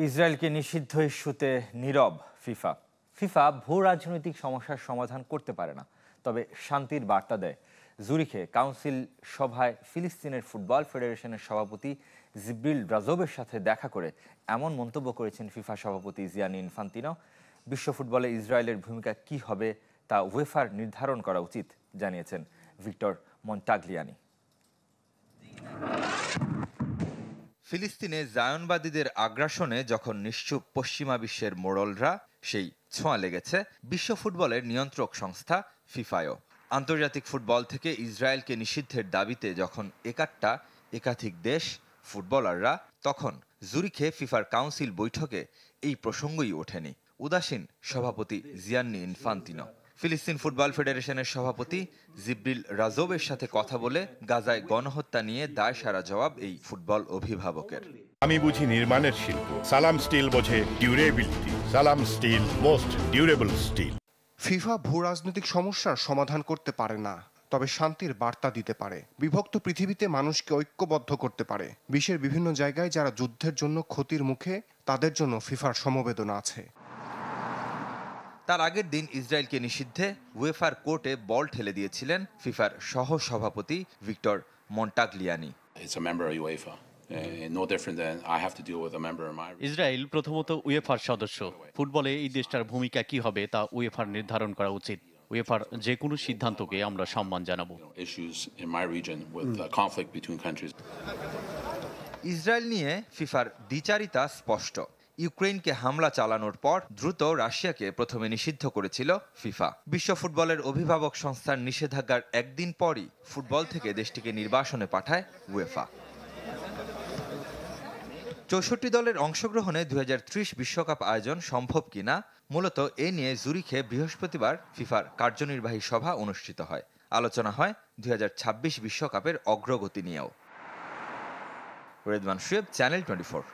ইসরায়েলকে নিষিদ্ধ ইস্যুতে নীরব ফিফা। ফিফা ভূ রাজনৈতিক সমস্যার সমাধান করতে পারে না, তবে শান্তির বার্তা দেয়। জুরিখে কাউন্সিল সভায় ফিলিস্তিনের ফুটবল ফেডারেশনের সভাপতি জিব্রিল রাজোবের সাথে দেখা করে এমন মন্তব্য করেছেন ফিফা সভাপতি জিয়ানি ইনফান্তিনো। বিশ্ব ফুটবলে ইসরায়েলের ভূমিকা কি হবে তা উয়েফার নির্ধারণ করা উচিত জানিয়েছেন ভিক্টর মন্টাগলিয়ানি। ফিলিস্তিনে জায়নবাদীদের আগ্রাসনে যখন নিশ্চুপ পশ্চিমা বিশ্বের মোড়লরা, সেই ছোঁয়া লেগেছে বিশ্ব ফুটবলের নিয়ন্ত্রক সংস্থা ফিফায়ও। আন্তর্জাতিক ফুটবল থেকে ইসরায়েলকে নিষিদ্ধের দাবিতে যখন একাধিক দেশ, ফুটবলাররা, তখন জুরিখে ফিফার কাউন্সিল বৈঠকে এই প্রসঙ্গই ওঠেনি। উদাসীন সভাপতি জিয়ান্নি ইনফান্তিনো। ফিলিস্তিন ফুটবল ফেডারেশনের সভাপতি জিব্রিল রাজোবের সাথে কথা বলে গাজায় গণহত্যা নিয়ে দায়সারা জবাব এই ফুটবল অভিভাবকের। আমি বুঝি নির্মাণের শিল্প, সালাম স্টিল বোঝে ডিউরেবিলিটি। সালাম স্টিল, মোস্ট ডিউরেবল স্টিল। ফিফা ভূ রাজনৈতিক সমস্যার সমাধান করতে পারে না, তবে শান্তির বার্তা দিতে পারে। বিভক্ত পৃথিবীতে মানুষকে ঐক্যবদ্ধ করতে পারে। বিশ্বের বিভিন্ন জায়গায় যারা যুদ্ধের জন্য ক্ষতির মুখে, তাদের জন্য ফিফার সমবেদনা আছে। তার আগের দিন ইসরায়েলকে নিষিদ্ধে উয়েফার কোর্টে বল ঠেলে দিয়েছিলেন ফিফার সহ সভাপতি ভিক্টর মন্টাগলিয়ানি। ইসরায়েল প্রথমত উয়েফার সদস্য। ফুটবলে এই দেশটার ভূমিকা কি হবে তা উয়েফার নির্ধারণ করা উচিত। উয়েফার যে কোনো সিদ্ধান্তকে আমরা সম্মান জানাবো। ইসরায়েল নিয়ে ফিফার দ্বিচারিতা স্পষ্ট। ইউক্রেনকে হামলা চালানোর পর দ্রুত রাশিয়াকে প্রথমে নিষিদ্ধ করেছিল ফিফা। বিশ্ব ফুটবলের অভিভাবক সংস্থার নিষেধাজ্ঞার একদিন পরই ফুটবল থেকে দেশটিকে নির্বাসনে পাঠায় উয়েফা। 64 দলের অংশগ্রহণে 2030 বিশ্বকাপ আয়োজন সম্ভব কিনা, মূলত এ নিয়ে জুরিখে বৃহস্পতিবার ফিফার কার্যনির্বাহী সভা অনুষ্ঠিত হয়। আলোচনা হয় 2026 বিশ্বকাপের অগ্রগতি নিয়েও। রেদওয়ান শুয়েব, চ্যানেল 24।